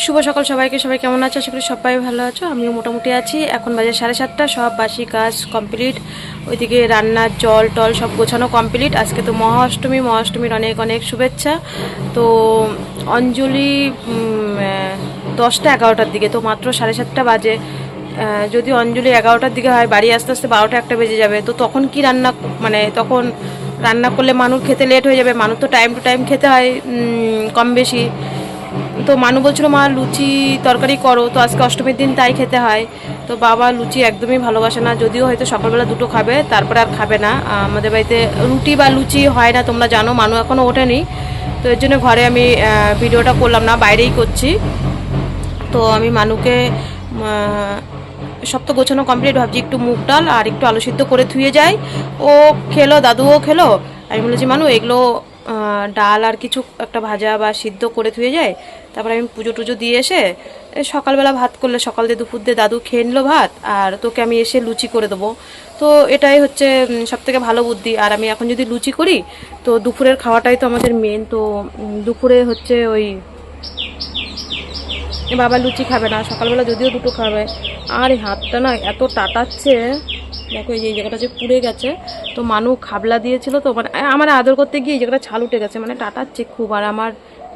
শুভ সকাল সবাইকে। সবাই কেমন আছো? আশা করি সবাই ভালো আছো, আমিও মোটামুটি আছি। এখন বাজে 7:30, সব বাসি কাজ কমপ্লিট। ওইদিকে রান্নার জল টল সব গোছানো কমপ্লিট। আজকে তো মহাষ্টমী, মহাষ্টমীর অনেক অনেক শুভেচ্ছা। তো অঞ্জলি 10টা 11টার দিকে, তো মাত্র 7:30 বাজে। যদি অঞ্জলি 11টার দিকে হয়, বাড়ি আস্তে আস্তে 12টা 1টা বেজে যাবে। তো তখন কি রান্না, মানে তখন রান্না করলে মানুষ খেতে লেট হয়ে যাবে। মানুষ তো টাইম টু টাইম খেতে হয় কম বেশি। তো মানু বলছিল মা লুচি তরকারি করো, তো আজকে অষ্টমীর দিন তাই খেতে হয়। তো বাবা লুচি একদমই ভালোবাসে না, যদিও হয়তো সকালবেলা দুটো খাবে, তারপরে আর খাবে না। আমাদের বাড়িতে রুটি বা লুচি হয় না, তোমরা জানো। মানু এখনও ওঠেনি, তো এর জন্য ঘরে আমি ভিডিওটা করলাম না, বাইরেই করছি। তো আমি মানুকে সব তো গোছানো কমপ্লিট, ভাবছি একটু মুগ ডাল আর একটু আলু সিদ্ধ করে ধুয়ে যাই। ও খেলো, দাদুও খেলো। আমি বলেছি মানু এগুলো ডাল আর কিছু একটা ভাজা বা সিদ্ধ করে ধুয়ে যায়, তারপরে আমি পুজো টুজো দিয়ে এসে সকালবেলা ভাত করলে সকাল দিয়ে দুপুর দিয়ে দাদু খেয়ে নিল ভাত, আর তোকে আমি এসে লুচি করে দেবো। তো এটাই হচ্ছে সবথেকে ভালো বুদ্ধি। আর আমি এখন যদি লুচি করি, তো দুপুরের খাওয়াটাই তো আমাদের মেন। তো দুপুরে হচ্ছে ওই বাবা লুচি খাবে না, সকালবেলা যদিও দুটো খাবে। আর এই হাতটা না এত টাটাচ্ছে, দেখো এই জায়গাটা যে পুড়ে গেছে। তো মানু খাবলা দিয়েছিল, তো মানে আমার আদর করতে গিয়ে এই জায়গাটা ছাল উঠে গেছে, মানে টাটাচ্ছে খুব। আর আমার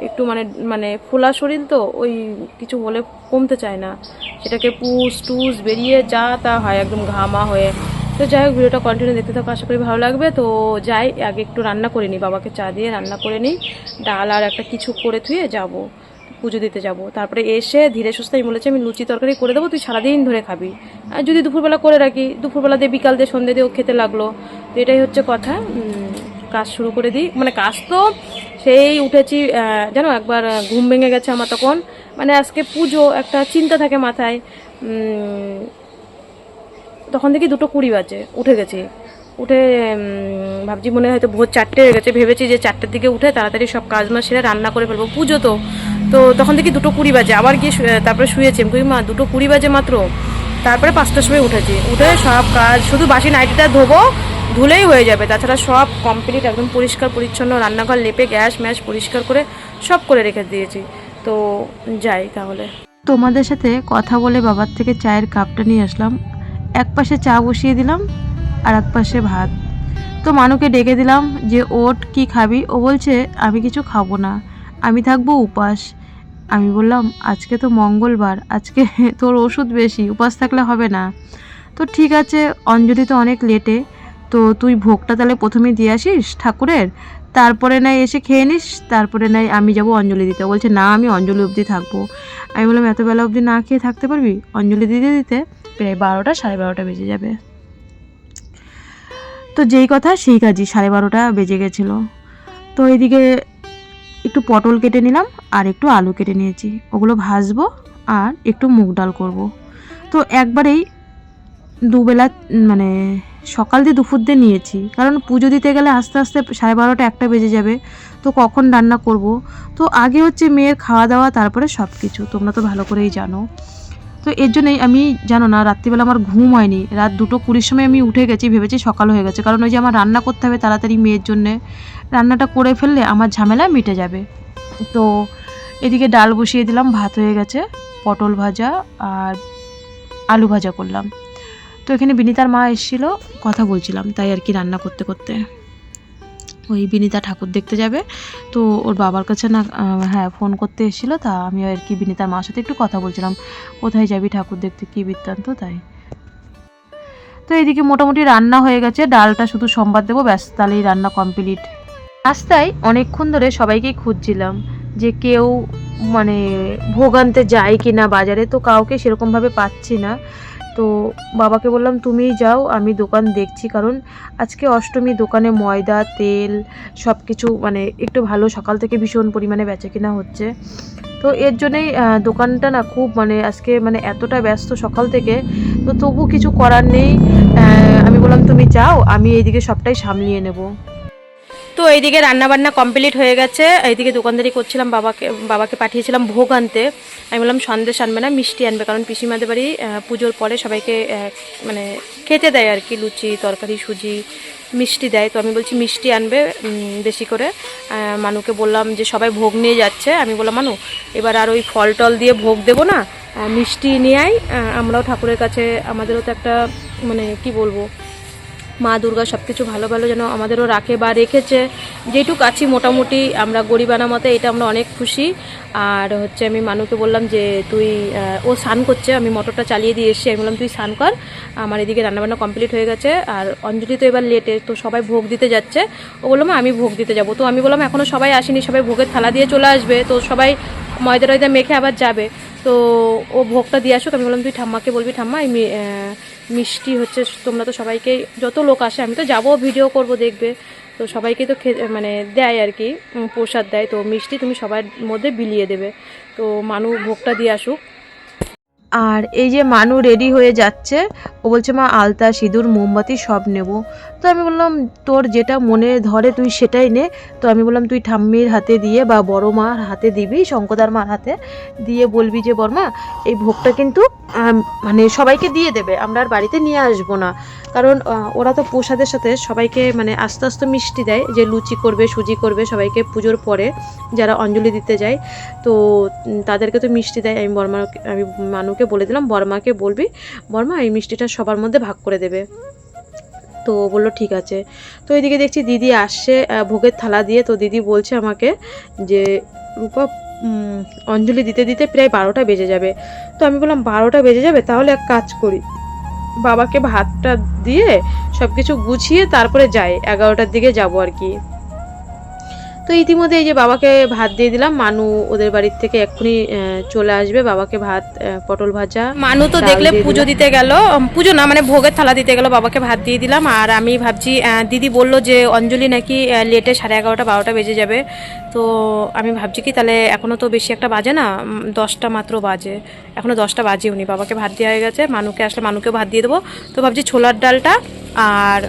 একটু মানে মানে ফোলা শরীর, তো ওই কিছু হলে কমতে চায় না, সেটাকে পুষ টুস বেরিয়ে যা তা হয়, একদম ঘামা হয়ে। তো যাই হোক, ভিডিওটা কন্টিনিউ দেখতে থাকো, আশা করি ভালো লাগবে। তো যাই আগে একটু রান্না করে নিই, বাবাকে চা দিয়ে রান্না করে নিই, ডাল আর একটা কিছু করে ধুয়ে যাবো, পুজো দিতে যাব। তারপরে এসে ধীরে সুস্থে আমি বলেছি আমি লুচি তরকারি করে দেবো, তুই সারাদিন ধরে খাবি। আর যদি দুপুরবেলা করে রাখি, দুপুরবেলা দিয়ে বিকাল দিয়ে সন্ধ্যে দিয়েও খেতে লাগলো। তো এটাই হচ্ছে কথা। কাজ শুরু করে দিই, মানে কাজ তো সেই উঠেছি জানো, একবার ঘুম ভেঙে গেছে আমার তখন। মানে আজকে পুজো, একটা চিন্তা থাকে মাথায়। তখন দেখি 2:20 বাজে, উঠে গেছি। উঠে ভাবছি মনে হয়তো ভোর 4টে হয়ে গেছে, ভেবেছি যে 4টের দিকে উঠে তাড়াতাড়ি সব কাজ মাস সেরে রান্না করে ফেলবো, পুজো তো। তো তখন দেখি 2:20 বাজে, আবার গিয়ে তারপরে শুয়েছি। আমি কই মা 2:20 বাজে মাত্র। তারপরে 5টার সময় উঠেছি, উঠে সব কাজ, শুধু বাসি নাইটিটা ধোবো, ধুলেই হয়ে যাবে। তাছাড়া সব কমপ্লিট, একদম পরিষ্কার পরিচ্ছন্ন, রান্নাঘর লেপে গ্যাস ম্যাস পরিষ্কার করে সব করে রেখে দিয়েছি। তো যাই তাহলে। তোমাদের সাথে কথা বলে বাবার থেকে চায়ের কাপটা নিয়ে আসলাম। এক পাশে চা বসিয়ে দিলাম, আর এক পাশে ভাত। তো মানুকে ডেকে দিলাম যে ওট কি খাবি? ও বলছে আমি কিছু খাবো না, আমি থাকবো উপাস। আমি বললাম আজকে তো মঙ্গলবার, আজকে তোর ওষুধ বেশি, উপাস থাকলে হবে না। তো ঠিক আছে, অঞ্জলি তো অনেক লেটে, তো তুই ভোগটা তাহলে প্রথমে দিয়ে আসিস ঠাকুরের, তারপরে নাই এসে খেয়ে নিস, তারপরে নাই আমি যাব অঞ্জলি দিতে। বলছে না আমি অঞ্জলি অবধি থাকবো। আমি বললাম এত বেলা অবধি না খেয়ে থাকতে পারবি? অঞ্জলি দিতে দিতে প্রায় 12টা 12:30 বেজে যাবে। তো যেই কথা সেই কাজই, 12:30 বেজে গেছিলো। তো এইদিকে একটু পটল কেটে নিলাম আর একটু আলু কেটে নিয়েছি, ওগুলো ভাজবো আর একটু মুগ ডাল করব। তো একবারেই দুবেলা, মানে সকাল দিয়ে দুপুর দিয়ে নিয়েছি, কারণ পুজো দিতে গেলে আস্তে আস্তে 12:30 1টা বেজে যাবে। তো কখন রান্না করব? তো আগে হচ্ছে মেয়ের খাওয়া দাওয়া, তারপরে সব কিছু, তোমরা তো ভালো করেই জানো। তো এর জন্যই আমি, জানো না, রাত্রিবেলা আমার ঘুম হয়নি। রাত 2:20 সময় আমি উঠে গেছি, ভেবেছি সকাল হয়ে গেছে, কারণ ওই যে আমার রান্না করতে হবে তাড়াতাড়ি মেয়ের জন্যে, রান্নাটা করে ফেললে আমার ঝামেলা মিটে যাবে। তো এদিকে ডাল বসিয়ে দিলাম, ভাত হয়ে গেছে, পটল ভাজা আর আলু ভাজা করলাম। তো এখানে বিনিতার মা এসেছিলো, কথা বলছিলাম তাই আর কি, রান্না করতে করতে। ওই বিনিতা ঠাকুর দেখতে যাবে, তো ওর বাবার কাছে না, হ্যাঁ ফোন করতে এসেছিলো, তা আমি আর কি বিনিতার মার সাথে একটু কথা বলছিলাম, কোথায় যাবি ঠাকুর দেখতে, কী বৃত্তান্ত, তাই। তো এদিকে মোটামুটি রান্না হয়ে গেছে, ডালটা শুধু সোমবার দেবো, ব্যাস তাহলেই রান্না কমপ্লিট। রাস্তায় অনেকক্ষণ ধরে সবাইকেই খুঁজছিলাম যে কেউ মানে ভোগ আনতে যায় কি না বাজারে, তো কাউকে সেরকমভাবে পাচ্ছি না। তো বাবাকে বললাম তুমিই যাও, আমি দোকান দেখছি, কারণ আজকে অষ্টমী, দোকানে ময়দা তেল সব কিছু মানে একটু ভালো, সকাল থেকে ভীষণ পরিমাণে বেচাকেনা হচ্ছে। তো এর জন্যই দোকানটা না খুব মানে আজকে মানে এতটা ব্যস্ত সকাল থেকে, তো তবু কিছু করার নেই। আমি বললাম তুমি যাও, আমি এইদিকে সবটাই সামলিয়ে নেব। তো এইদিকে রান্নাবান্না কমপ্লিট হয়ে গেছে, এইদিকে দোকানদারি করছিলাম, বাবাকে পাঠিয়েছিলাম ভোগ আনতে। আমি বললাম সন্দেশ আনবে না, মিষ্টি আনবে, কারণ পিসিমাদের বাড়ি পুজোর পরে সবাইকে মানে খেতে দেয় আর কি, লুচি তরকারি সুজি মিষ্টি দেয়। তো আমি বলছি মিষ্টি আনবে বেশি করে। মানুকে বললাম যে সবাই ভোগ নিয়ে যাচ্ছে, আমি বললাম মানু এবার আর ওই ফল টল দিয়ে ভোগ দেবো না, মিষ্টি নিয়ে আয়। আমরাও ঠাকুরের কাছে, আমাদেরও তো একটা মানে কি বলবো, মা দুর্গা সব কিছু ভালো ভালো যেন আমাদেরও রাখে বা রেখেছে, যেটুকু আছি মোটামুটি আমরা গরিবানা মতে, এটা আমরা অনেক খুশি। আর হচ্ছে আমি মানুকে বললাম যে তুই, ও স্নান করছে, আমি মোটরটা চালিয়ে দিয়ে এসেছি, আমি বললাম তুই স্নান কর, আমার এদিকে রান্নাবান্না কমপ্লিট হয়ে গেছে। আর অঞ্জলি তো এবার লেটে, তো সবাই ভোগ দিতে যাচ্ছে। ও বললাম আমি ভোগ দিতে যাব, তো আমি বললাম এখনও সবাই আসেনি, সবাই ভোগের থালা দিয়ে চলে আসবে, তো সবাই ময়দা টয়দা মেখে আবার যাবে, তো ও ভোগটা দিয়ে আসুক। আমি বললাম তুই ঠাম্মাকে বলবি, ঠাম্মা এই মিষ্টি হচ্ছে, তোমরা তো সবাইকে, যত লোক আসে আমি তো যাবো ভিডিও করব দেখবে, তো সবাইকে তো মানে দেয় আর কি, প্রসাদ দেয়, তো মিষ্টি তুমি সবার মধ্যে বিলিয়ে দেবে। তো মানু ভোগটা দিয়ে আসুক। আর এই যে মানু রেডি হয়ে যাচ্ছে, ও বলছে মা আলতা সিঁদুর মোমবাতি সব নেব। তো আমি বললাম তোর যেটা মনে ধরে তুই সেটাই নে। তো আমি বললাম তুই ঠাম্মির হাতে দিয়ে বা বড় মার হাতে দিবি, শঙ্কদার মার হাতে দিয়ে বলবি যে বড়মা এই ভোগটা কিন্তু মানে সবাইকে দিয়ে দেবে, আমরা আর বাড়িতে নিয়ে আসবো না, কারণ ওরা তো প্রসাদের সাথে সবাইকে মানে আস্তে আস্তে মিষ্টি দেয়, যে লুচি করবে সুজি করবে সবাইকে পুজোর পরে যারা অঞ্জলি দিতে যায়, তো তাদেরকে তো মিষ্টি দেয়। আমি মানুকে বলে দিলাম বড়মাকে বলবি, বড়মা এই মিষ্টিটা সবার মধ্যে ভাগ করে দেবে। তো বললো ঠিক আছে। তো এইদিকে দেখছি দিদি আসছে ভোগের থালা দিয়ে, তো দিদি বলছে আমাকে যে রূপা অঞ্জলি দিতে দিতে প্রায় 12টা বেজে যাবে। তো আমি বললাম 12টা বেজে যাবে, তাহলে এক কাজ করি, বাবাকে ভাতটা দিয়ে সব কিছু গুছিয়ে তারপরে যাই, 11টার দিকে যাবো আর কি। তো ইতিমধ্যে এই যে বাবাকে ভাত দিয়ে দিলাম, মানু ওদের বাড়ির থেকে এক্ষুনি চলে আসবে, বাবাকে ভাত পটল ভাজা। মানু তো দেখলে পুজো দিতে গেল, পুজো না মানে ভোগের থালা দিতে গেল, বাবাকে ভাত দিয়ে দিলাম। আর আমি ভাবছি দিদি বলল যে অঞ্জলি নাকি লেটে 11:30 12টা বেজে যাবে, তো আমি ভাবছি কি তাহলে এখনও তো বেশি একটা বাজে না, 10টা মাত্র বাজে, এখনও 10টা বাজে উনি, বাবাকে ভাত দেওয়া হয়ে গেছে, মানুকে আসলে মানুকেও ভাত দিয়ে দেবো। তো ভাবছি ছোলার ডালটা আর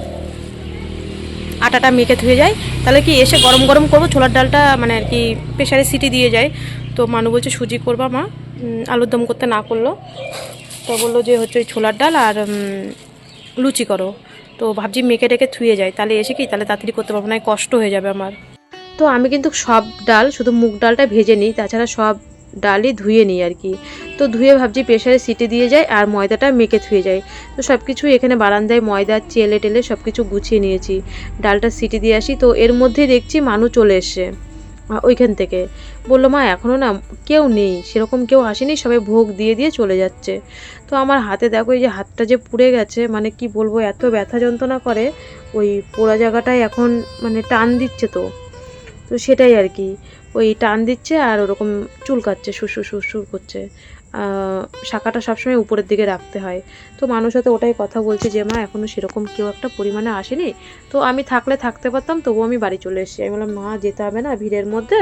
আটাটা মেখে ধুয়ে যায়, তাহলে কি এসে গরম গরম করবো, ছোলার ডালটা মানে আর কি প্রেশারে সিটি দিয়ে যায়। তো মানু বলছে সুজি করবা মা, আলুর দম করতে না করলো, তো বললো যে হচ্ছে ওই ছোলার ডাল আর লুচি করো। তো ভাবছি মেখে টেকে ধুয়ে যায়, তাহলে এসে কি তাহলে তাড়াতাড়ি করতে পারবো না, কষ্ট হয়ে যাবে আমার। তো আমি কিন্তু সব ডাল, শুধু মুগ ডালটা ভেজে নিই, তাছাড়া সব ডালই ধুয়ে নিই আর কি। তো ধুয়ে ভাবছি প্রেশারে সিটি দিয়ে যায় আর ময়দাটা মেখে ধুয়ে যায়। তো সব কিছু এখানে বারান্দায় ময়দা চেলে টেলে সব কিছু গুছিয়ে নিয়েছি, ডালটা সিটি দিয়ে আসি। তো এর মধ্যে দেখছি মানু চলে এসছে ওইখান থেকে, বললো মা এখনও না কেউ নেই, সেরকম কেউ আসেনি, সবাই ভোগ দিয়ে দিয়ে চলে যাচ্ছে। তো আমার হাতে দেখো এই যে হাতটা যে পুড়ে গেছে, মানে কি বলবো, এত ব্যথা যন্ত্রণা করে, ওই পোড়া জায়গাটায় এখন মানে টান দিচ্ছে, তো সেটাই আর কি, ওই টান দিচ্ছে আর ওরকম চুলকাচ্ছে, সুসু সুসুর করছে। শাখাটা সবসময় উপরের দিকে রাখতে হয়। তো মানুষ সাথে ওটাই কথা বলছে যে মা এখনও সেরকম কেউ একটা পরিমাণে আসেনি, তো আমি থাকলে থাকতে পারতাম, তবুও আমি বাড়ি চলে এসেছি। আমি বললাম না যেতে হবে না, ভিড়ের মধ্যে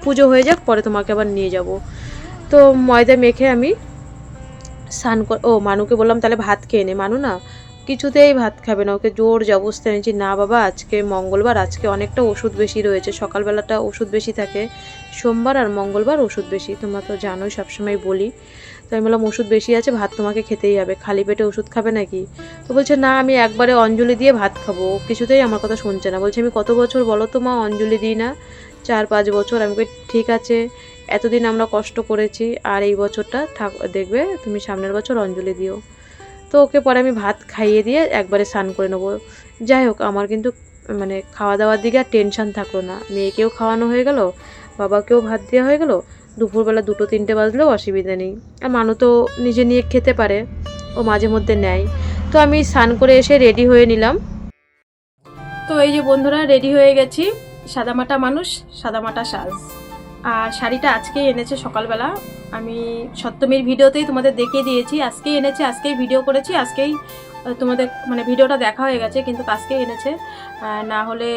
পুজো হয়ে যাক, পরে তোমাকে আবার নিয়ে যাব। তো ময়দা মেখে আমি স্নান মানুকে বললাম তাহলে ভাত খেয়ে নে। মানু না কিছুতেই ভাত খাবে না, ওকে জোর জবরদস্তি এনেছি, না বাবা আজকে মঙ্গলবার, আজকে অনেকটা ওষুধ বেশি রয়েছে, সকালবেলাটা ওষুধ বেশি থাকে, সোমবার আর মঙ্গলবার ওষুধ বেশি, তোমরা তো জানোই সবসময় বলি। তো আমি বললাম ওষুধ বেশি আছে, ভাত তোমাকে খেতেই হবে, খালি পেটে ওষুধ খাবে নাকি? তো বলছে না আমি একবারে অঞ্জলি দিয়ে ভাত খাবো। কিছুতেই আমার কথা শুনছে না, বলছে আমি কত বছর বলো তো মা অঞ্জলি দিই না, 4-5 বছর। আমি কই ঠিক আছে, এতদিন আমরা কষ্ট করেছি, আর এই বছরটা দেখবে তুমি সামনের বছর অঞ্জলি দিও। তো ওকে পরে আমি ভাত খাইয়ে দিয়ে একবারে স্নান করে নেবো। যাই হোক আমার কিন্তু মানে খাওয়া দাওয়ার দিকে আর টেনশান থাকলো না, মেয়েকেও খাওয়ানো হয়ে গেল, বাবাকেও ভাত দেওয়া হয়ে গেল, দুপুরবেলা 2-3টে বাজলেও অসুবিধা নেই। আর মানু তো নিজে নিয়ে খেতে পারে, ও মাঝে মধ্যে নেয়। তো আমি স্নান করে এসে রেডি হয়ে নিলাম। তো এই যে বন্ধুরা রেডি হয়ে গেছি, সাদামাটা মানুষ সাদামাটা সাজ। আর শাড়িটা আজকেই এনেছে সকালবেলা, আমি সপ্তমীর ভিডিওতেই তোমাদের দেখিয়ে দিয়েছি, আজকেই এনেছে, আজকেই ভিডিও করেছি, আজকেই তোমাদের মানে ভিডিওটা দেখা হয়ে গেছে, কিন্তু আজকেই এনেছে। না হলে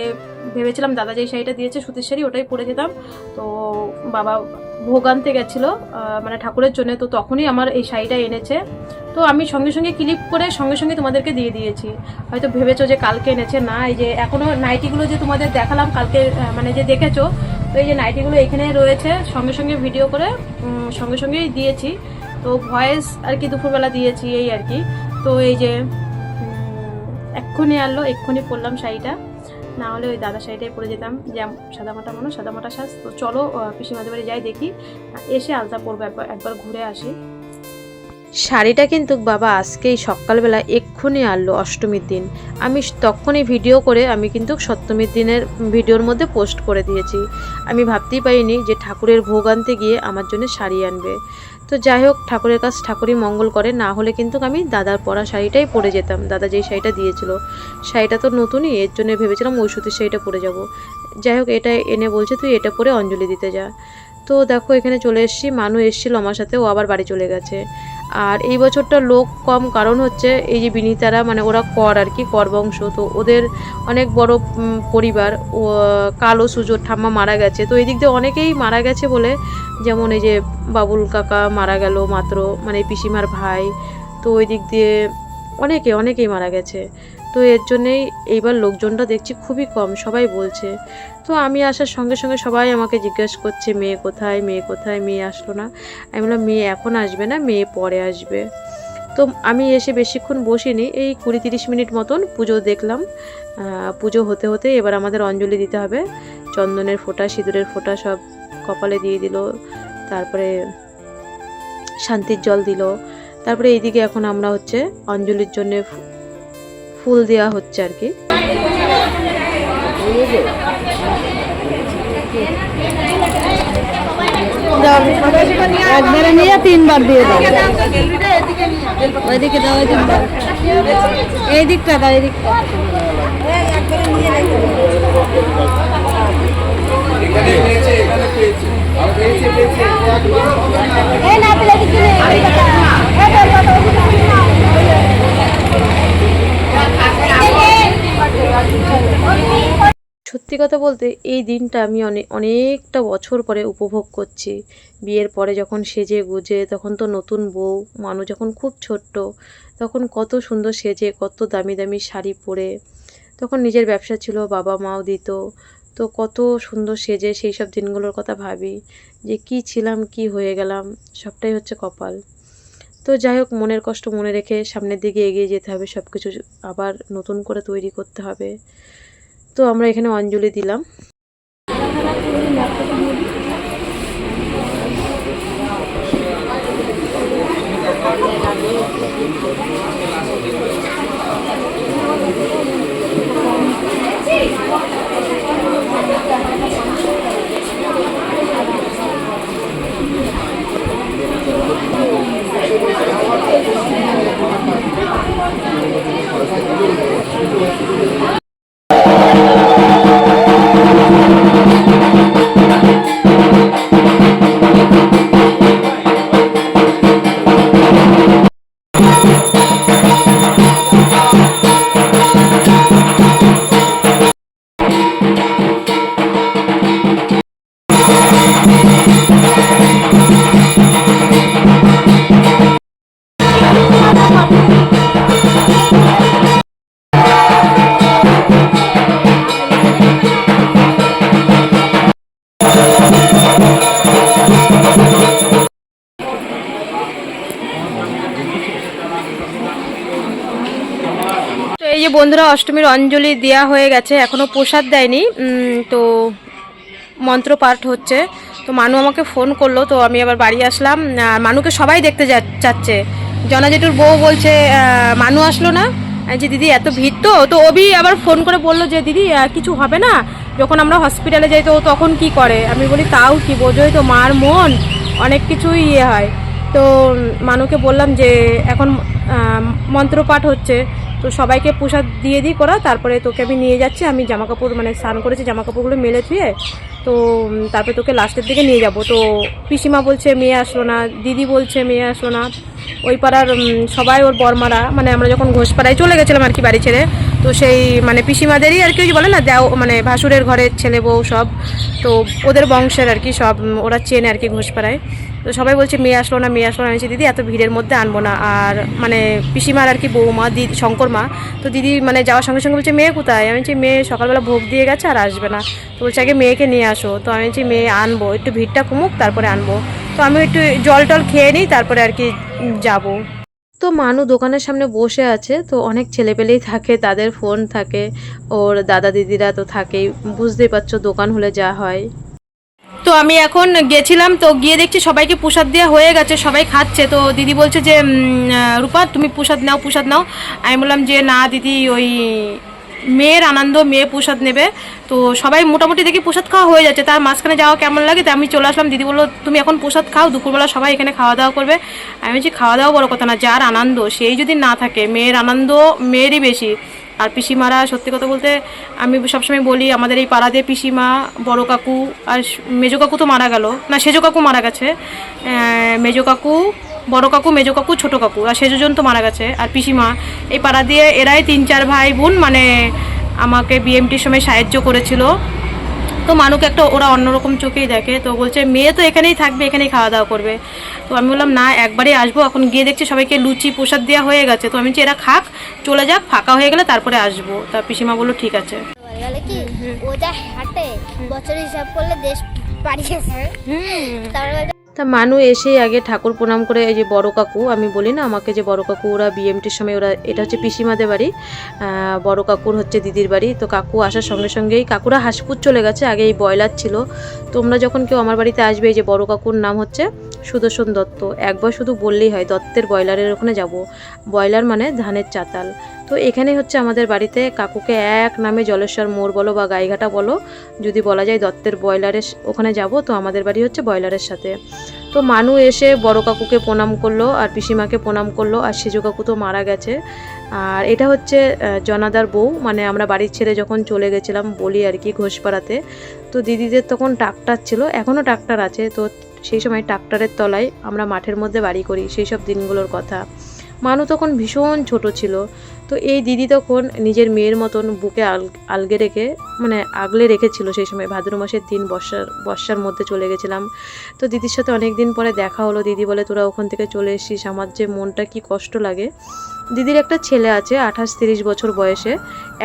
ভেবেছিলাম দাদা যেই শাড়িটা দিয়েছে সুতির শাড়ি, ওটাই পরে যেতাম। তো বাবা ভোগ আনতে গেছিলো মানে ঠাকুরের জন্য, তো তখনই আমার এই শাড়িটা এনেছে। তো আমি সঙ্গে সঙ্গে ক্লিপ করে সঙ্গে সঙ্গে তোমাদেরকে দিয়ে দিয়েছি। হয়তো ভেবেছো যে কালকে এনেছে, না, এই যে এখনও নাইটিগুলো যে তোমাদের দেখালাম কালকে, মানে যে দেখেছো, তো এই যে নাইটিগুলো এখানে রয়েছে, সঙ্গে সঙ্গে ভিডিও করে সঙ্গে সঙ্গেই দিয়েছি। তো ভয়েস আর কি দুপুরবেলা দিয়েছি এই আর কি। তো এই যে এক্ষুনি আনলো, এক্ষুনি পরলাম শাড়িটা, না হলে ওই দাদা শাড়িটাই পরে যেতাম, যে সাদামাটা মানুষ, সাদামাটা সাজ। তো চলো পিসিমাদের বাড়ি যাই, দেখি, এসে আলতা পরবো, একবার ঘুরে আসি। শাড়িটা কিন্তু বাবা আজকেই সকালবেলা এক্ষুনি আনলো অষ্টমীর দিন। আমি তখনই ভিডিও করে আমি কিন্তু সপ্তমীর দিনের ভিডিওর মধ্যে পোস্ট করে দিয়েছি। আমি ভাবতেই পারিনি যে ঠাকুরের ভোগ আনতে গিয়ে আমার জন্য শাড়ি আনবে। তো যাই হোক, ঠাকুরের কাছে ঠাকুরই মঙ্গল করে, না হলে কিন্তু আমি দাদার পরা শাড়িটাই পরে যেতাম। দাদা যেই শাড়িটা দিয়েছিল, শাড়িটা তো নতুনই, এর জন্য ভেবেছিলাম ওই সুতির শাড়িটা পরে যাব। যাই হোক, এটা এনে বলছে তুই এটা পরে অঞ্জলি দিতে যা। তো দেখো এখানে চলে এসেছি, মানু এসেছিলো আমার সাথে, ও আবার বাড়ি চলে গেছে। আর এই বছরটা লোক কম, কারণ হচ্ছে এই যে বিনীতারা, মানে ওরা কর আর কি, কর বংশ, তো ওদের অনেক বড় পরিবার। ও কালো সুজোর ঠাম্মা মারা গেছে, তো এই দিক দিয়ে অনেকেই মারা গেছে বলে, যেমন এই যে বাবুল কাকা মারা গেল মাত্র, মানে পিসিমার ভাই, তো ওই দিক দিয়ে অনেকেই মারা গেছে। তো এর জন্যেই এইবার লোকজনটা দেখছি খুবই কম, সবাই বলছে। তো আমি আসার সঙ্গে সঙ্গে সবাই আমাকে জিজ্ঞাসা করছে মেয়ে কোথায়, মেয়ে কোথায়, মেয়ে আসলো না। আমি বললাম মেয়ে এখন আসবে না, মেয়ে পরে আসবে। তো আমি এসে বেশিক্ষণ বসিনি, এই 20-30 মিনিট মতন পুজো দেখলাম। পুজো হতে হতে এবার আমাদের অঞ্জলি দিতে হবে। চন্দনের ফোঁটা, সিঁদুরের ফোঁটা সব কপালে দিয়ে দিল, তারপরে শান্তির জল দিল, তারপরে এইদিকে এখন আমরা হচ্ছে অঞ্জলির জন্য ফুল দেওয়া হচ্ছে আর কি। একবারে নিয়ে 3বার দিয়ে দাও, ওইদিকে দাও, ওই দিকটা, এই দিকটা দাও, এই দিকটা সত্যি কথা বলতে এই দিনটা আমি অনেকটা বছর পরে উপভোগ করছি। বিয়ের পরে যখন সেজে গুজে, তখন তো নতুন বউ মানুষ যখন খুব ছোট্ট, তখন কত সুন্দর সেজে, কত দামি দামি শাড়ি পরে, তখন নিজের ব্যবসা ছিল, বাবা মাও দিত, তো কত সুন্দর সেজে সেই সব দিনগুলোর কথা ভাবি যে কি ছিলাম, কি হয়ে গেলাম, সবটাই হচ্ছে কপাল। তো যাই হোক, মনের কষ্ট মনে রেখে সামনের দিকে এগিয়ে যেতে হবে, সব কিছু আবার নতুন করে তৈরি করতে হবে। তো আমরা এখানে অঞ্জলি দিলাম। তো এই যে বন্ধুরা, অষ্টমীর অঞ্জলি দেওয়া হয়ে গেছে, এখনও প্রসাদ দেয়নি। তো মন্ত্র পাঠ হচ্ছে। তো মানু আমাকে ফোন করলো, তো আমি আবার বাড়ি আসলাম। মানুকে সবাই দেখতে চাচ্ছে। জনা জেঠুর বউ বলছে মানু আসলো না, যে দিদি এত ভিড়। তো অবি আবার ফোন করে বললো যে দিদি কিছু হবে না, যখন আমরা হসপিটালে যাই তো তখন কি করে। আমি বলি তাও কি, বোঝোই তো মার মন, অনেক কিছুই হয়। তো মানুকে বললাম যে এখন মন্ত্রপাঠ হচ্ছে, তো সবাইকে প্রসাদ দিয়ে দিই করা, তারপরে তোকে আমি নিয়ে যাচ্ছি। আমি জামাকাপড়, মানে স্নান করেছি, জামাকাপড়গুলো মেলে ধুয়ে, তো তারপরে তোকে লাস্টের দিকে নিয়ে যাব। তো পিসিমা বলছে মেয়ে আসলো না, দিদি বলছে মেয়ে আসলো না, ওই পাড়ার সবাই, ওর বরমারা, মানে আমরা যখন ঘোষপাড়ায় চলে গেছিলাম আর কি বাড়ি ছেড়ে, তো সেই মানে পিসিমাদেরই আর কি ওই যে বলে না দেও মানে ভাসুরের ঘরের ছেলে বউ সব, তো ওদের বংশের আর কি সব, ওরা চেনে আর কি ঘোষপাড়ায়। তো সবাই বলছে মেয়ে আসলো না, মেয়ে আসলো না। আমি বলছি দিদি এত ভিড়ের মধ্যে আনবো না। আর মানে পিসিমার আর কি বৌমা দিদি শঙ্কর মা, তো দিদি মানে যাওয়ার সঙ্গে সঙ্গে বলছে মেয়ে কোথায়। আমি বলছি মেয়ে সকালবেলা ভোগ দিয়ে গেছে আর আসবে না। তো বলছে আগে মেয়েকে নিয়ে আসো। তো আমি বলছি মেয়ে আনবো, একটু ভিড়টা কমুক তারপরে আনবো। তো আমি একটু জল টল খেয়ে নিই তারপরে আর কি যাবো। তো মানু দোকানের সামনে বসে আছে, তো অনেক ছেলেপেলেই থাকে, তাদের ফোন থাকে, ওর দাদা দিদিরা তো থাকেই, বুঝতেই পারছো দোকান হলে যা হয়। তো আমি এখন গেছিলাম, তো গিয়ে দেখছি সবাইকে প্রসাদ দেওয়া হয়ে গেছে, সবাই খাচ্ছে। তো দিদি বলছে যে রূপা তুমি প্রসাদ নাও, প্রসাদ নাও। আমি বললাম যে না দিদি, ওই মেয়ের আনন্দ, মেয়ে প্রসাদ নেবে। তো সবাই মোটামুটি দেখি প্রসাদ খাওয়া হয়ে যাচ্ছে, তার মাঝখানে যাওয়া কেমন লাগে। তো আমি চলে আসলাম, দিদি বললো তুমি এখন প্রসাদ খাও, দুপুরবেলা সবাই এখানে খাওয়া দাওয়া করবে। আমি বলছি খাওয়া দাওয়া বড় কথা না, যার আনন্দ সেই যদি না থাকে, মেয়ের আনন্দ মেয়েরই বেশি। আর পিসিমারা সত্যি কথা বলতে আমি সবসময় বলি, আমাদের এই পাড়াতে পিসিমা, বড় কাকু আর মেজো কাকু তো মারা গেল না, সেজো কাকু মারা গেছে, মেজো কাকু, বড় কাকু, মেজো কাকু, ছোটো কাকু আর সেজোজন তো মারা গেছে। আর পিসিমা, এই পাড়া দিয়ে এরাই 3-4 ভাই বোন মানে আমাকে বিএমটির সময় সাহায্য করেছিল। তো মানুকে একটা ওরা অন্যরকম চোখেই দেখে। তো বলছে মেয়ে তো এখানেই থাকবে, এখানেই খাওয়া দাওয়া করবে। তো আমি বললাম না, একবারই আসবো। এখন গিয়ে দেখছি সবাইকে লুচি প্রসাদ দেওয়া হয়ে গেছে। তো আমি বলছি এরা খাক, চলে যাক, ফাঁকা হয়ে গেলে তারপরে আসবো। তা পিসিমা বললো ঠিক আছে। বলে কি ও যা হাঁটে বছর হিসাব করলে দেশ পাড়িয়েছে। তারপরে তা মানু এসেই আগে ঠাকুর প্রণাম করে, এই যে বড় কাকু, আমি বলি না আমাকে যে বড় কাকু, ওরা বিএমটির সময় ওরা, এটা হচ্ছে পিসিমাদের বাড়ি, বড় কাকুর হচ্ছে দিদির বাড়ি। তো কাকু আসার সঙ্গে সঙ্গেই, কাকুরা হাসপুর চলে গেছে, আগে এই ব্রয়লার ছিল। তোমরা যখন কেউ আমার বাড়িতে আসবে, এই যে বড় কাকুর নাম হচ্ছে সুদর্শন দত্ত, একবার শুধু বললেই হয় দত্তের ব্রয়লারের ওখানে যাব। ব্রয়লার মানে ধানের চাতাল। তো এখানে হচ্ছে আমাদের বাড়িতে কাকুকে এক নামে জলেশ্বর মোড় বলো বা গাইঘাটা বলো, যদি বলা যায় দত্তের ব্রয়লারের ওখানে যাব। তো আমাদের বাড়ি হচ্ছে ব্রয়লারের সাথে। তো মানু এসে বড় কাকুকে প্রণাম করলো আর পিসিমাকে প্রণাম করলো, আর সেজো কাকু তো মারা গেছে। আর এটা হচ্ছে জনাদার বউ, মানে আমরা বাড়ির ছেড়ে যখন চলে গেছিলাম বলি আর কি ঘোষপাড়াতে, তো দিদিদের তখন ট্রাক্টর ছিল, এখনও ট্রাক্টর আছে। তো সেই সময় ট্রাক্টরের তলায় আমরা মাঠের মধ্যে বাড়ি করি, সেই সব দিনগুলোর কথা। মানু তখন ভীষণ ছোট ছিল। তো এই দিদি তখন নিজের মেয়ের মতন বুকে আলগে রেখে, মানে আগলে রেখেছিল সেই সময়। ভাদ্র মাসের দিন, বর্ষার মধ্যে চলে গেছিলাম। তো দিদির সাথে অনেক দিন পরে দেখা হলো। দিদি বলে তোরা ওখান থেকে চলে এসেছিস, আমার যে মনটা কি কষ্ট লাগে। দিদির একটা ছেলে আছে 28-30 বছর বয়সে,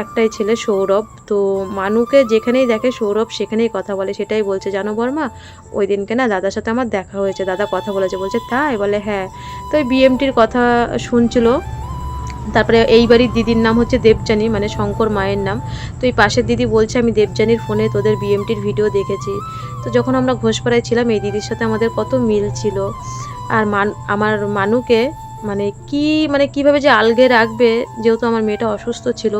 একটাই ছেলে সৌরভ। তো মানুকে যেখানেই দেখে সৌরভ সেখানেই কথা বলে। সেটাই বলছে, জানো বর্মা, ওই দিনকে না দাদার সাথে আমার দেখা হয়েছে, দাদা কথা বলেছে। বলছে তাই? বলে হ্যাঁ। তো ওই বিএমটির কথা শুনছিল। তারপরে এই বাড়ির দিদির নাম হচ্ছে দেবযানী, মানে শঙ্কর মায়ের নাম। তো এই পাশের দিদি বলছে আমি দেবযানীর ফোনে তোদের বিএমটির ভিডিও দেখেছি। তো যখন আমরা ঘোষপাড়ায় ছিলাম, এই দিদির সাথে আমাদের কত মিল ছিল। আর আমার মানুকে মানে কিভাবে যে আলগে রাখবে, যেহেতু আমার মেয়েটা অসুস্থ ছিল,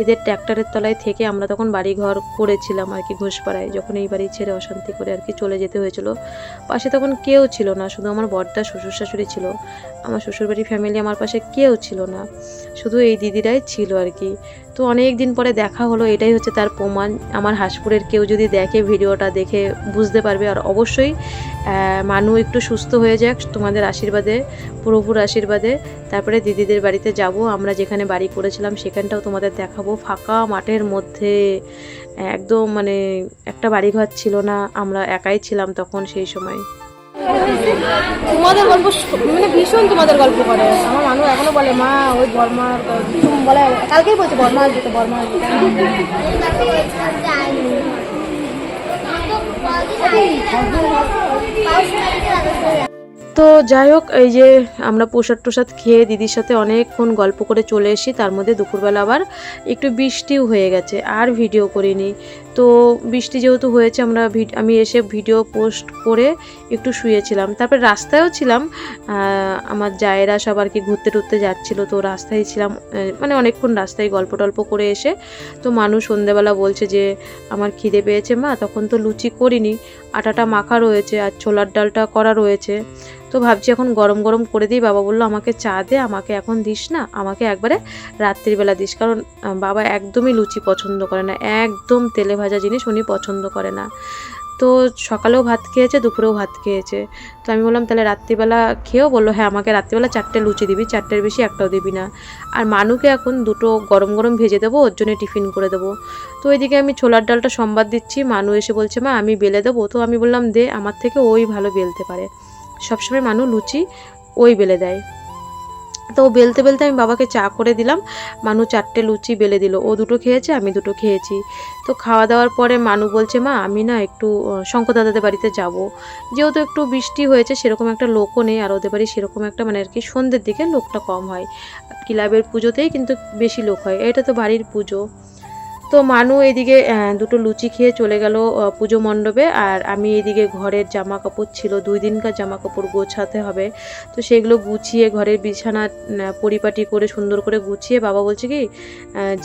এদের ট্র্যাক্টরের তলায় থেকে আমরা তখন বাড়ি ঘর করেছিলাম আর কি ঘোষপাড়ায়, যখন এই বাড়ি ছেড়ে অশান্তি করে আর কি চলে যেতে হয়েছিল। পাশে তখন কেউ ছিল না, শুধু আমার বড়দা শ্বশুর শাশুড়ি ছিল। আমার শ্বশুরবাড়ির ফ্যামিলি আমার পাশে কেউ ছিল না, শুধু এই দিদিরাই ছিল আর কি। তো অনেক দিন পরে দেখা হলো, এটাই হচ্ছে তার প্রমাণ। আমার হাসপুরের কেউ যদি দেখে ভিডিওটা, দেখে বুঝতে পারবে। আর অবশ্যই মানু একটু সুস্থ হয়ে যাক তোমাদের আশীর্বাদে, প্রভুর আশীর্বাদে। তারপরে দিদিদের বাড়িতে যাব, আমরা যেখানে বাড়ি করেছিলাম সেখানটাও তোমাদের দেখাবো। ফাঁকা মাঠের মধ্যে একদম, মানে একটা বাড়িঘর ছিল না, আমরা একাই ছিলাম তখন সেই সময়। তোমাদের গল্প মানে ভীষণ তোমাদের গল্প করে। আমার মানুষ এখনো বলে মা ওই বর্মার বলে, কালকেই বলছে বর্মা আসবে, তো বর্মা আসবে। তো যাই হোক, এই যে আমরা প্রসাদ খেয়ে দিদির সাথে অনেকক্ষণ গল্প করে চলে এসেছি। তার মধ্যে দুপুরবেলা আবার একটু বৃষ্টিও হয়ে গেছে, আর ভিডিও করিনি। তো বৃষ্টি যেহেতু হয়েছে, আমি এসে ভিডিও পোস্ট করে একটু শুয়েছিলাম। তারপরে রাস্তায়ও ছিলাম, আমার জায়েরা সব আর কি ঘুরতে টুরতে যাচ্ছিলো, তো রাস্তায় ছিলাম, মানে অনেকক্ষণ রাস্তায় গল্প টল্প করে এসে। তো মানুষ সন্ধ্যেবেলা বলছে যে আমার খিদে পেয়েছে মা, তখন তো লুচি করিনি, আটাটা মাখা রয়েছে আর ছোলার ডালটা করা রয়েছে। তো ভাবছি এখন গরম গরম করে দিই। বাবা বললো আমাকে চা দে, আমাকে এখন দিস না, আমাকে একবারে রাত্রিবেলা দিস, কারণ বাবা একদমই লুচি পছন্দ করে না, একদম তেলে ভাজা জিনিস উনি পছন্দ করে না। তো সকালেও ভাত খেয়েছে, দুপুরেও ভাত খেয়েছে। তো আমি বললাম তাহলে রাত্রিবেলা খেয়েও, বললো হ্যাঁ আমাকে রাত্রিবেলা 4টে লুচি দিবি, 4টের বেশি একটাও দিবি না। আর মানুকে এখন 2টো গরম গরম ভেজে দেবো, ওর জন্য টিফিন করে দেবো। তো ওইদিকে আমি ছোলার ডালটা সম্বাদ দিচ্ছি, মানু এসে বলছে মা আমি বেলে দেবো। তো আমি বললাম দে, আমার থেকে ওই ভালো বেলতে পারে, সবসময় মানু লুচি ওই বেলে দেয়। তো বেলতে বেলতে আমি বাবাকে চা করে দিলাম, মানু 4টে লুচি বেলে দিল, ও 2টো খেয়েছে, আমি 2টো খেয়েছি। তো খাওয়া দাওয়ার পরে মানু বলছে মা আমি না একটু শঙ্কর দাদাদের বাড়িতে যাব, যেহেতু একটু বৃষ্টি হয়েছে, সেরকম একটা লোকও নেই, আর ওদের বাড়ি সেরকম একটা মানে আর কি সন্ধ্যের দিকে লোকটা কম হয়, ক্লাবের পুজোতেই কিন্তু বেশি লোক হয়, এটা তো বাড়ির পুজো। তো মানু এদিকে 2টো লুচি খেয়ে চলে গেল পুজো মণ্ডপে, আর আমি এদিকে ঘরের জামা কাপড় ছিল, 2 দিনকার জামা কাপড় গোছাতে হবে। তো সেগুলো গুছিয়ে ঘরের বিছানা পরিপাটি করে সুন্দর করে গুছিয়ে বাবা বলছে কি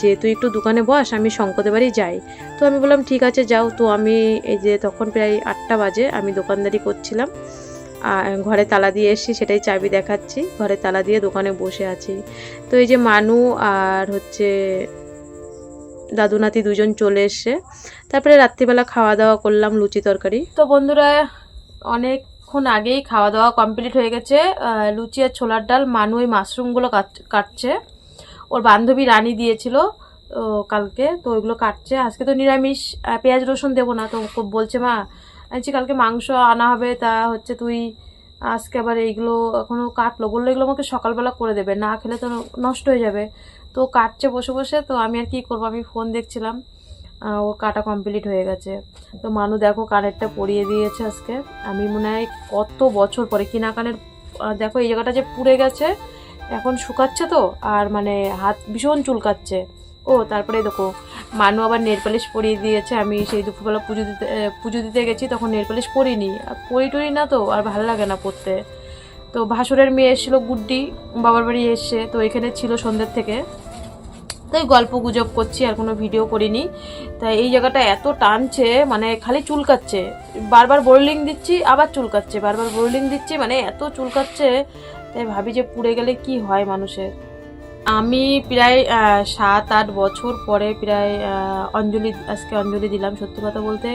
যে তুই একটু দোকানে বস, আমি শঙ্করদের বাড়ি যাই। তো আমি বললাম ঠিক আছে যাও। তো আমি এই যে তখন প্রায় 8টা বাজে, আমি দোকানদারি করছিলাম, ঘরে তালা দিয়ে এসেছি, সেটাই চাবি দেখাচ্ছি, ঘরে তালা দিয়ে দোকানে বসে আছি। তো এই যে মানু আর হচ্ছে দাদু নাতি 2জন চলে এসছে। তারপরে রাত্রিবেলা খাওয়া দাওয়া করলাম লুচি তরকারি। তো বন্ধুরা অনেকক্ষণ আগেই খাওয়া দাওয়া কমপ্লিট হয়ে গেছে, লুচি আর ছোলার ডাল। মানু ওই মাশরুমগুলো কাটছে, ওর বান্ধবী রানী দিয়েছিল কালকে, তো ওইগুলো কাটছে। আজকে তো নিরামিষ, পেঁয়াজ রসুন দেবো না, তো বলছে মা আনছি কালকে মাংস আনা হবে, তা হচ্ছে তুই আজকে আবার এইগুলো এখনও কাটলো, বললো এগুলো আমাকে সকালবেলা করে দেবে, না খেলে তো নষ্ট হয়ে যাবে। তো কাটছে বসে বসে, তো আমি আর কি করবো, আমি ফোন দেখছিলাম, ও কাটা কমপ্লিট হয়ে গেছে। তো মানু দেখো কানেরটা পরিয়ে দিয়েছে আজকে, আমি মনে হয় কত বছর পরে কিনা কানের। দেখো এই জায়গাটা যে পুড়ে গেছে, এখন শুকাচ্ছে তো, আর মানে হাত ভীষণ চুলকাচ্ছে। ও তারপরে দেখো মানু আবার নেল পালিশ পরিয়ে দিয়েছে, আমি সেই দুপুরবেলা পুজো দিতে গেছি, তখন নেল পালিশ পরিনি, পরি টরি না তো আর ভালো লাগে না পরতে। তো ভাসুরের মেয়ে এসেছিলো গুড্ডি, বাবার বাড়ি এসছে, তো এখানে ছিল সন্ধ্যের থেকে, তাই গল্প গুজব করছি, আর কোনো ভিডিও করিনি। তাই এই জায়গাটা এত টানছে, মানে খালি চুলকাচ্ছে, বারবার বোরলিং দিচ্ছি আবার চুলকাচ্ছে, বারবার বোরলিং দিচ্ছি, মানে এত চুলকাচ্ছে। তাই ভাবি যে পুড়ে গেলে কি হয় মানুষের। আমি প্রায় 7-8 বছর পরে প্রায় আজকে অঞ্জলি দিলাম। সত্যি কথা বলতে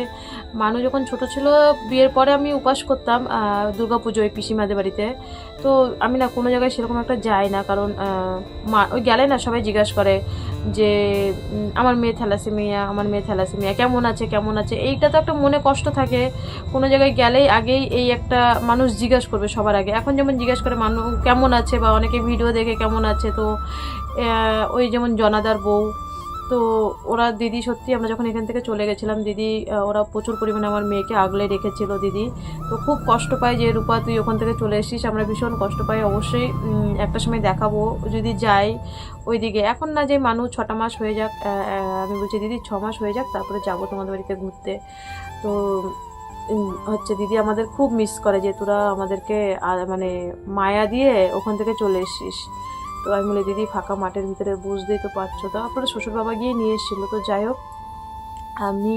মানু যখন ছোট ছিল, বিয়ের পরে আমি উপাস করতাম দুর্গাপুজোয় পিসিমাদের বাড়িতে। তো আমি না কোনো জায়গায় সেরকম একটা যাই না, কারণ ওই গেলে না সবাই জিজ্ঞাসা করে যে আমার মেয়ে থ্যালাসেমিয়া কেমন আছে, এইটা তো একটা মনে কষ্ট থাকে। কোনো জায়গায় গেলেই আগেই এই একটা মানুষ জিজ্ঞাসা করবে সবার আগে, এখন যেমন জিজ্ঞাসা করে মানুষ কেমন আছে, বা অনেকে ভিডিও দেখে কেমন আছে। তো ওই যেমন জনাদার বউ, তো ওরা দিদি সত্যি, আমরা যখন এখান থেকে চলে গেছিলাম দিদি, ওরা প্রচুর পরিমাণে আমার মেয়েকে আগলে রেখেছিল দিদি। তো খুব কষ্ট পায় যে রূপা তুই ওখান থেকে চলে এসেছিস, আমরা ভীষণ কষ্ট পাই। অবশ্যই একটা সময় দেখাবো যদি যাই ওইদিকে, এখন না, যে মানুষ 6টা মাস হয়ে যাক, আমি বলছি দিদি 6 মাস হয়ে যাক, তারপরে যাবো তোমাদের বাড়িতে ঘুরতে। তো হচ্ছে দিদি আমাদের খুব মিস করে যে তোরা আমাদেরকে মানে মায়া দিয়ে ওখান থেকে চলে এসেছিস। তো আমি বলি দিদি ফাঁকা মাঠের ভিতরে বুঝতেই তো পারছো। তারপরে শ্বশুর বাবা গিয়ে নিয়ে এসেছিলো। তো যাই হোক, আমি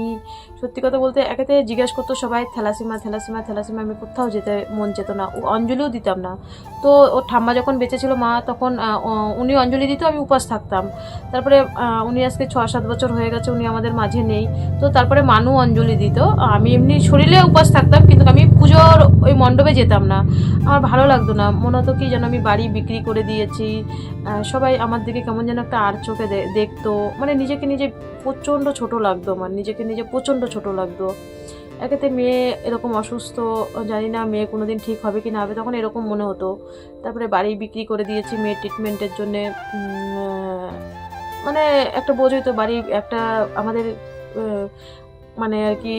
সত্যি কথা বলতে একেতে জিজ্ঞাসা করতো সবাই থ্যালাসেমিয়া, আমি কোথাও যেতে মন যেত না, অঞ্জলিও দিতাম না। তো ওর ঠাম্মা যখন বেঁচে ছিল মা, তখন উনি অঞ্জলি দিত, আমি উপাস থাকতাম। তারপরে উনি আজকে 6-7 বছর হয়ে গেছে উনি আমাদের মাঝে নেই। তো তারপরে মানু অঞ্জলি দিত, আমি এমনি শরীরে উপাস থাকতাম, কিন্তু আমি পুজোর ওই মণ্ডপে যেতাম না, আমার ভালো লাগতো না। মনে হতো কি যেন আমি বাড়ি বিক্রি করে দিয়েছি, সবাই আমার দিকে কেমন যেন একটা আর চোখে দেখতো, মানে নিজেকে নিজে প্রচণ্ড ছোট লাগতো, আমার নিজেকে নিজে প্রচণ্ড ছোট লাগতো। একেতে মেয়ে এরকম অসুস্থ, জানি না মেয়ে কোনো দিন ঠিক হবে কি না হবে, তখন এরকম মনে হতো। তারপরে বাড়ি বিক্রি করে দিয়েছি মেয়ের ট্রিটমেন্টের জন্যে, মানে একটা বোঝোই তো, বাড়ি একটা আমাদের মানে আর কি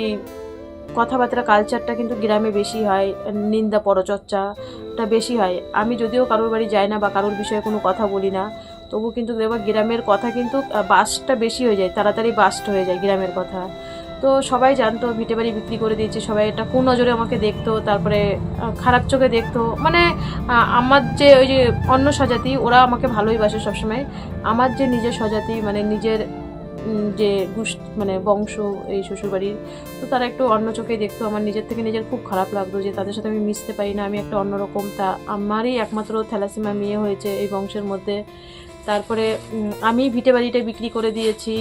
কথাবার্তা কালচারটা কিন্তু গ্রামে বেশি হয়, নিন্দা পরচর্চাটা বেশি হয়। আমি যদিও কারোর বাড়ি যাই না বা কারোর বিষয়ে কোনো কথা বলি না, তবু কিন্তু দেখবা গ্রামের কথা কিন্তু বাস্টটা বেশি হয়ে যায়, তাড়াতাড়ি বাস্ট হয়ে যায় গ্রামের কথা। তো সবাই জানতো ভিটে বাড়ি বিক্রি করে দিয়েছে, সবাই এটা কোন নজরে আমাকে দেখতো, তারপরে খারাপ চোখে দেখতো। মানে আমার যে ওই যে অন্য স্বজাতি, ওরা আমাকে ভালোই বাসে সবসময়, আমার যে নিজের স্বজাতি মানে নিজের যে মানে বংশ এই শ্বশুরবাড়ির, তো তারা একটু অন্য চোখেই দেখতো। আমার নিজের থেকে নিজের খুব খারাপ লাগতো যে তাদের সাথে আমি মিশতে পারি না, আমি একটা অন্যরকম। তা আমারই একমাত্র থ্যালাসেমিয়া মেয়ে হয়েছে এই বংশের মধ্যে, তারপরে আমি ভিটে বাড়িটা বিক্রি করে দিয়েছি।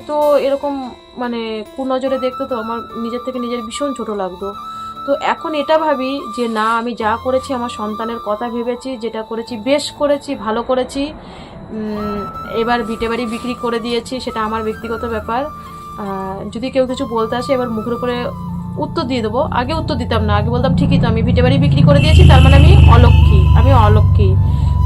তো এরকম মানে কুনজরে দেখতে তো আমার নিজের থেকে নিজের ভীষণ ছোট লাগতো। তো এখন এটা ভাবি যে না, আমি যা করেছি আমার সন্তানের কথা ভেবেছি, যেটা করেছি বেশ করেছি, ভালো করেছি। এবার ভিটে বাড়ি বিক্রি করে দিয়েছি, সেটা আমার ব্যক্তিগত ব্যাপার। যদি কেউ কিছু বলতে আসে এবার মুখের উপরে উত্তর দিয়ে দেবো। আগে উত্তর দিতাম না, আগে বলতাম ঠিকই তো, আমি ভিটে বাড়ি বিক্রি করে দিয়েছি তার মানে আমি অলক্ষী।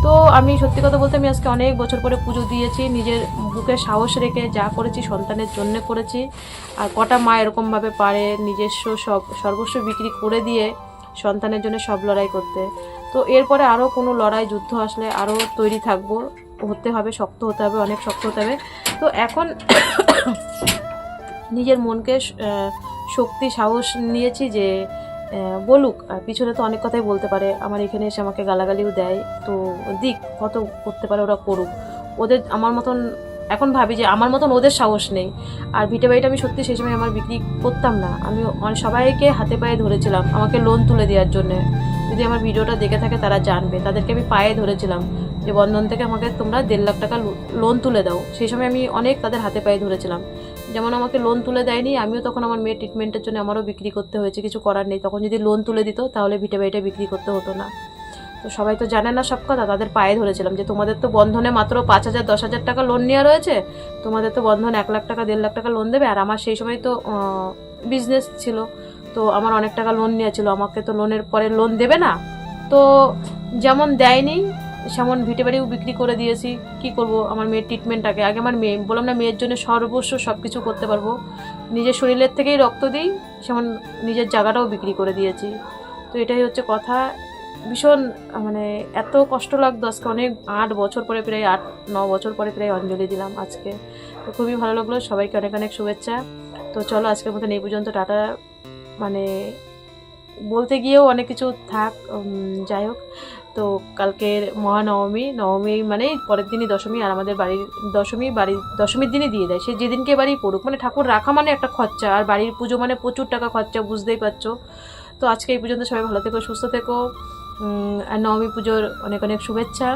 তো আমি সত্যি কথা বলতে আমি আজকে অনেক বছর পরে পুজো দিয়েছি, নিজের বুকে সাহস রেখে যা করেছি সন্তানের জন্য করেছি। আর কটা মা এরকমভাবে পারে নিজস্ব সর্বস্ব বিক্রি করে দিয়ে সন্তানের জন্য সব লড়াই করতে। তো এরপরে আরও কোনো লড়াই যুদ্ধ আসলে আরও তৈরি থাকবো, হতে হবে, শক্ত হতে হবে, অনেক শক্ত হতে হবে। তো এখন নিজের মনকে শক্তি সাহস নিয়েছি যে বলুক, আর পিছনে তো অনেক কথাই বলতে পারে, আমার এখানে এসে আমাকে গালাগালিও দেয়, তো দিক কত করতে পারে ওরা করুক। ওদের আমার মতন এখন ভাবি যে আমার মতন ওদের সাহস নেই। আর ভিটে বাড়িটা আমি সত্যি সেই সময় আমার বিক্রি করতাম না, আমি সবাইকে হাতে পায়ে ধরেছিলাম আমাকে লোন তুলে দেওয়ার জন্যে। যদি আমার ভিডিওটা দেখে থাকে তারা জানবে, তাদেরকে আমি পায়ে ধরেছিলাম যে বন্ধন থেকে আমাকে তোমরা 1.5 লাখ টাকা লোন তুলে দাও। সেই সময় আমি অনেক তাদের হাতে পায়ে ধরেছিলাম। যেমন আমাকে লোন তুলে দেয়নি, আমিও তখন আমার মেয়ের ট্রিটমেন্টের জন্য আমারও বিক্রি করতে হয়েছে, কিছু করার নেই। তখন যদি লোন তুলে দিত তাহলে ভিটে বাড়িটা বিক্রি করতে হতো না। তো সবাই তো জানে না সব কথা, তাদের পায়ে ধরেছিলাম যে তোমাদের তো বন্ধনে মাত্র 5,000 10,000 টাকা লোন নেওয়া রয়েছে, তোমাদের তো বন্ধন 1 লাখ টাকা 1.5 লাখ টাকা লোন দেবে। আর আমার সেই সময় তো বিজনেস ছিল, তো আমার অনেক টাকা লোন নেওয়া ছিল, আমাকে তো লোনের পরে লোন দেবে না। তো যেমন দেয়নি সেমন ভিটে বাড়িও বিক্রি করে দিয়েছি। কি করব, আমার মেয়ের ট্রিটমেন্টটাকে আগে, আমার মেয়ে বললাম না মেয়ের জন্য সর্বস্ব সব কিছু করতে পারবো, নিজের শরীরের থেকেই রক্ত দিই, সেমন নিজের জায়গাটাও বিক্রি করে দিয়েছি। তো এটাই হচ্ছে কথা। ভীষণ মানে এত কষ্ট লাগতো আজকে, অনেক 8 বছর পরে, প্রায় 8-9 বছর পরে প্রায় অঞ্জলি দিলাম আজকে। তো খুবই ভালো লাগলো, সবাইকে অনেক অনেক শুভেচ্ছা। তো চলো আজকের মতন এই পর্যন্ত, টাটা। মানে বলতে গিয়েও অনেক কিছু থাক, যাই হোক। তো কালকের নবমী মানে পরের দিনই দশমী, আর আমাদের বাড়ির দশমীর দিনই দিয়ে দেয়, সে যেদিনকে বাড়ি পড়ুক। মানে ঠাকুর রাখা মানে একটা খরচা, আর বাড়ির পুজো মানে প্রচুর টাকা খরচা, বুঝতেই পারছো। তো আজকে এই পর্যন্ত, সবাই ভালো থেকো, সুস্থ থেকো, আর নবমী পুজোর অনেক অনেক শুভেচ্ছা।